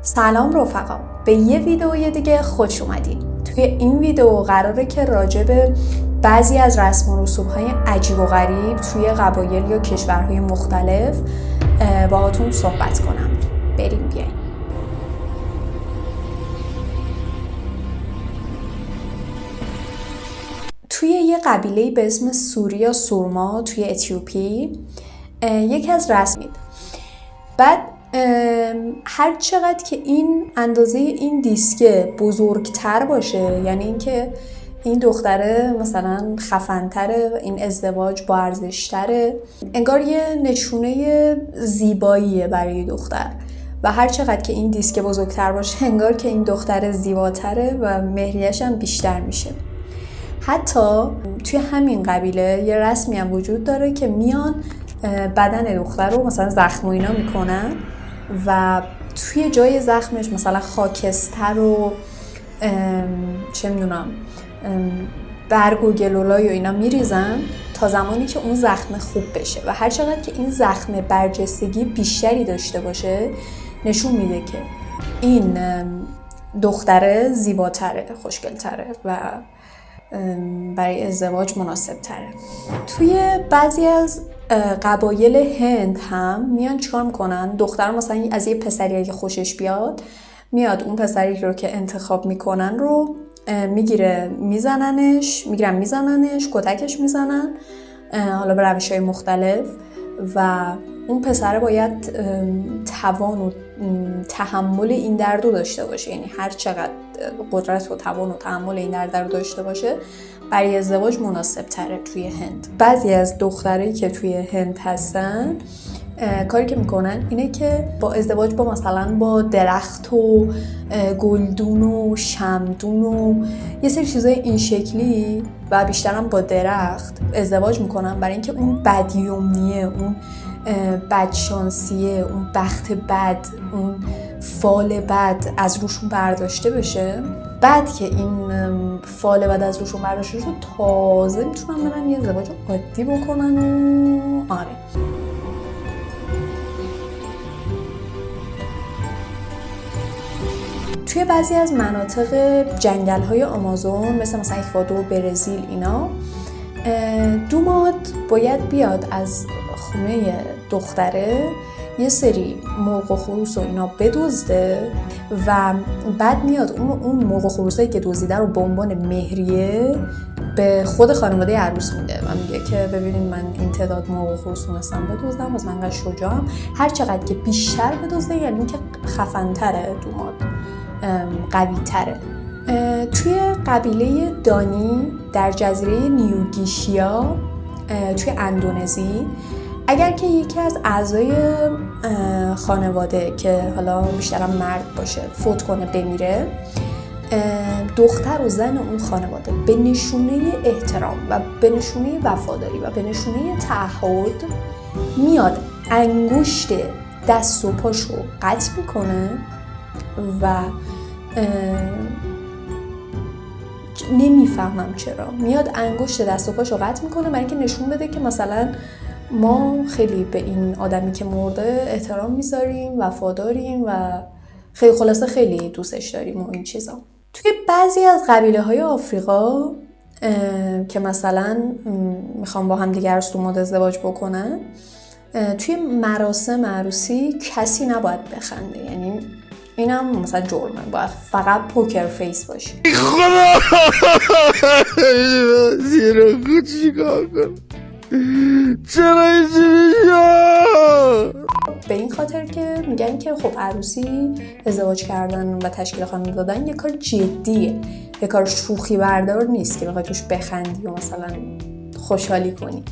سلام رفقا، به یه ویدئوی دیگه خوش اومدین. توی این ویدئو قراره که راجع به بعضی از رسم و رسوم‌های عجیب و غریب توی قبایل یا کشورهای مختلف باهاتون صحبت کنم. بریم بیاین. توی یه قبیله‌ای به اسم سوری یا سورما توی اتیوپی یکی از رسمید. بعد هر چقدر که این اندازه این دیسکه بزرگتر باشه، یعنی اینکه این دختره مثلا خفن‌تره، این ازدواج با ارزش‌تره، انگار یه نشونه زیباییه برای دختر. و هر چقدر که این دیسک بزرگتر باشه انگار که این دختر زیباتره و مهریه‌ش هم بیشتر میشه. حتی توی همین قبیله یه رسمی هم وجود داره که میان بدن دختر رو مثلا زخم و اینا میکنن و توی جای زخمش مثلا خاکستر و چه میدونم برگ و گلولای و اینا میریزن تا زمانی که اون زخم خوب بشه و هر چقدر که این زخم برجستگی بیشتری داشته باشه نشون میده که این دختره زیباتره، خوشگلتره و برای ازدواج مناسب تره. توی بعضی از قبایل هند هم میان چیکار میکنن؟ دختر مثلا از یه پسری اگه خوشش بیاد میاد اون پسری رو که انتخاب میکنن رو میگیرن میزننش، کتکش میزنن، حالا به روش‌های مختلف، و اون پسره باید توان و تحمل این درد رو داشته باشه. یعنی هر چقدر قدرت و توان و تحمل این درد رو داشته باشه برای ازدواج مناسب تره توی هند. بعضی از دخترایی که توی هند هستن کاری که میکنن اینه که با ازدواج با مثلا با درخت و گلدون و شمدون و یه سری چیزای این شکلی و بیشترم با درخت ازدواج میکنن برای اینکه اون بدیومنیه، اون بدشانسیه، اون بخت بد، اون فال بد از روشون برداشته بشه. بعد که این فال بد از روشون برداشته بشه تازه میتونن برن یه ازدواج عادی بکنن و آره. توی بعضی از مناطق جنگل‌های آمازون مثلا اکوادور، برزیل، اینا دوماد باید بیاد از خونه دختره یه سری مرغ و خروس و اینا بدزده و بعد میاد اون مرغ و خروسایی که دزدیده رو به عنوان مهریه به خود خانواده عروس میده و میگه که ببینید من این تعداد مرغ و خروس تونستم بدزدم، از من انقدر شجاعم. هر چقدر که بیشتر بدزده یعنی که خفن‌تره دوماد، قوی تره. توی قبیله دانی در جزیره نیوگیشیا توی اندونزی اگر که یکی از اعضای خانواده که حالا بیشترم مرد باشه فوت کنه، بمیره، دختر و زن اون خانواده به نشونه احترام و به نشونه وفاداری و به نشونه تعهد میاد انگشت دست و پاشو قطع میکنه و نمیفهمم چرا میاد انگشت دست و پاشو قطع میکنه برای اینکه نشون بده که مثلا ما خیلی به این آدمی که مرده احترام میذاریم، وفاداریم و خیلی خلاصه خیلی دوستش داریم و این چیزا. توی بعضی از قبیله های آفریقا که مثلا میخوام با هم دیگه دوماد ازدواج بکنن، توی مراسم عروسی کسی نباید بخنده. یعنی اینم مثلا جرمه، باید فقط پوکر فیس باشی. خدا زیرا خود چیکار کن؟ چرا اینجوری شد؟ به این خاطر که میگن که خب عروسی، ازدواج کردن و تشکیل خانواده دادن یه کار جدیه، یه کار شوخی بردار نیست که بخوای توش بخندی و مثلا خوشحالی کنی.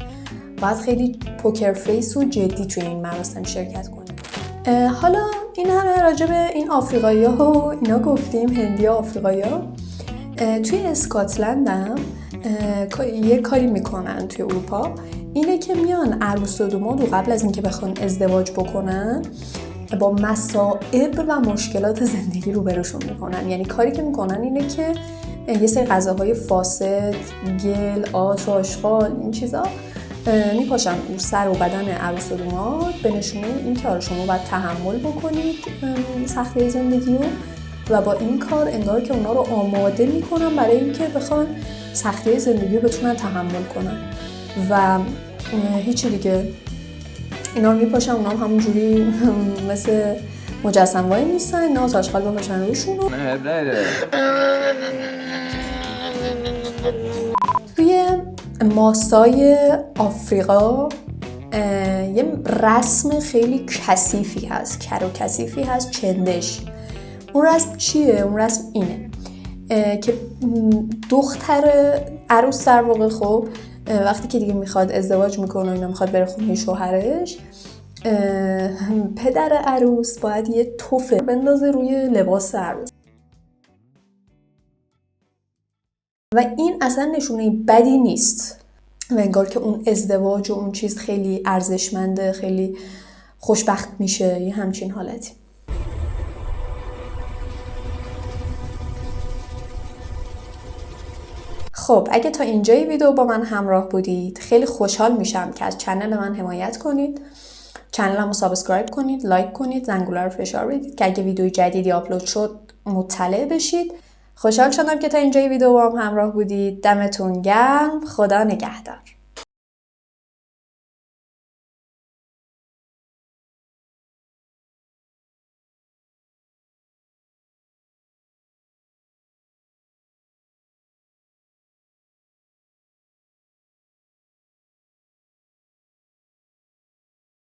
باید خیلی پوکر فیس و جدی توی این مراسم شرکت کنی. حالا این همه راجع به این آفریقایی‌ها و اینا گفتیم، هندی‌ها، آفریقایی‌ها. توی اسکاتلند هم یه کاری میکنن توی اروپا، اینه که میان عروس و دوماد رو قبل از اینکه بخوان ازدواج بکنن با مصائب و مشکلات زندگی روبروشون میکنن. یعنی کاری که میکنن اینه که یه سری غذاهای فاسد، گل، آش و آشغال، این چیزا میپاشن رو سر و بدن عروس و داماد به نشونه اینکه آره شما باید تحمل بکنید سختی زندگی رو و با این کار انگار که اونا رو آماده میکنن برای اینکه بخوان سختی زندگی رو بتونن تحمل کنن و هیچی دیگه. اینا رو میپاشن، اونا هم همونجوری مثل مجسم وای نیستن، اینا آتشقال بپاشن روشون رو. توی ماسای آفریقا یه رسم خیلی کثیفی هست، کر و کثیفی هست، چندش. اون رسم چیه؟ اون رسم اینه که دختر عروس در واقع خب وقتی که دیگه میخواد ازدواج میکنه و اینا میخواد بره خونه شوهرش، پدر عروس باید یه توفه بندازه روی لباس عروس و این اصلا نشونه بدی نیست و انگار که اون ازدواج و اون چیز خیلی ارزشمنده، خیلی خوشبخت میشه، یه همچین حالتی. خب اگه تا اینجای ویدیو با من همراه بودید خیلی خوشحال میشم که از چنل من حمایت کنید، چنلمو سابسکرایب کنید، لایک کنید، زنگوله رو فشار بدید که اگه ویدیوی جدیدی آپلود شد مطلع بشید. خوشحال شدم که تا اینجای ویدیو با هم همراه بودید. دمتون گرم. خدا نگهدار.